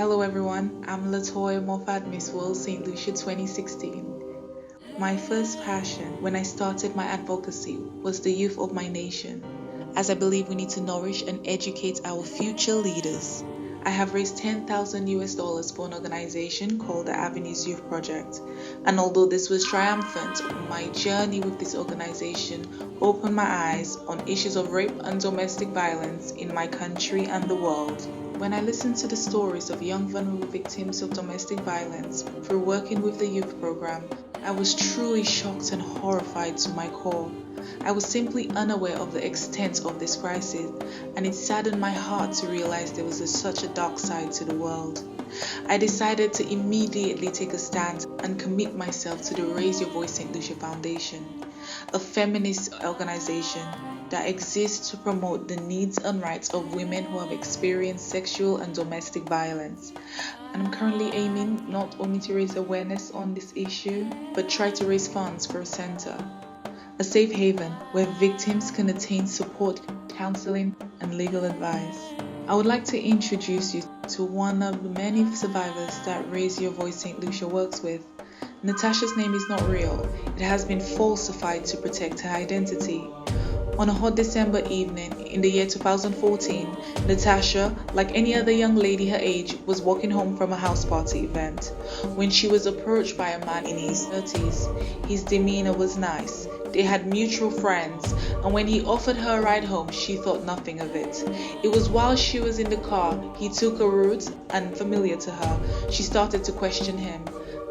Hello everyone, I'm Latoya Moffat Miss World St. Lucia 2016. My first passion when I started my advocacy was the youth of my nation, as I believe we need to nourish and educate our future leaders. I have raised $10,000 for an organization called the Avenues Youth Project, and although this was triumphant, my journey with this organization opened my eyes on issues of rape and domestic violence in my country and the world. When I listened to the stories of young vulnerable victims of domestic violence through working with the youth program, I was truly shocked and horrified to my core. I was simply unaware of the extent of this crisis, and it saddened my heart to realize there was such a dark side to the world. I decided to immediately take a stand and commit myself to the Raise Your Voice St. Lucia Foundation, a feminist organization that exists to promote the needs and rights of women who have experienced sexual and domestic violence. And I'm currently aiming not only to raise awareness on this issue, but try to raise funds for a center, a safe haven where victims can attain support, counseling, and legal advice. I would like to introduce you to one of the many survivors that Raise Your Voice St. Lucia works with. Natasha's name is not real. It has been falsified to protect her identity. On a hot December evening in the year 2014, Natasha, like any other young lady her age, was walking home from a house party event when she was approached by a man in his 30s. His demeanor was nice. They had mutual friends, and when he offered her a ride home, she thought nothing of it. It was while she was in the car, he took a route unfamiliar to her. She started to question him.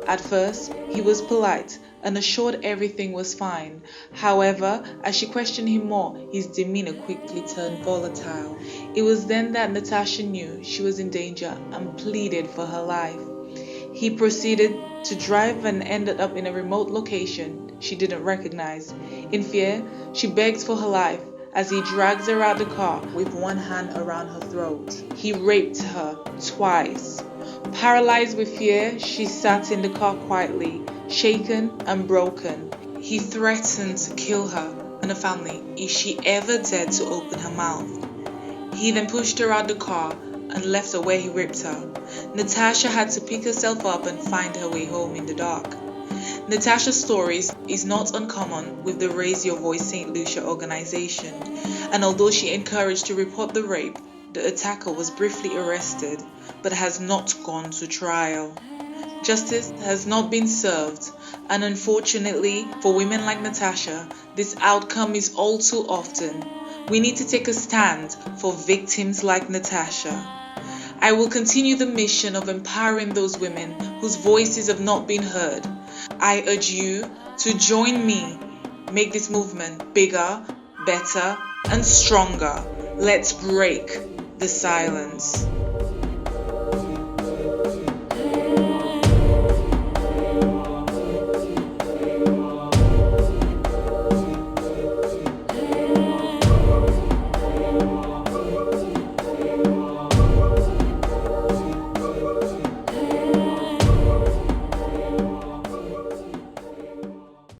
At first, he was polite and assured everything was fine. However, as she questioned him more, his demeanor quickly turned volatile. It was then that Natasha knew she was in danger and pleaded for her life. He proceeded to drive and ended up in a remote location she didn't recognize. In fear, she begged for her life as he drags her out the car with one hand around her throat. He raped her twice. Paralyzed with fear, she sat in the car quietly, shaken and broken. He threatened to kill her and her family if she ever dared to open her mouth. He then pushed her out the car and left her where he raped her. Natasha had to pick herself up and find her way home in the dark. Natasha's story is not uncommon with the Raise Your Voice St. Lucia organization, and although she encouraged to report the rape, the attacker was briefly arrested but has not gone to trial. Justice has not been served, and unfortunately for women like Natasha, this outcome is all too often. We need to take a stand for victims like Natasha. I will continue the mission of empowering those women whose voices have not been heard. I urge you to join me. Make this movement bigger, better, and stronger. Let's break the silence.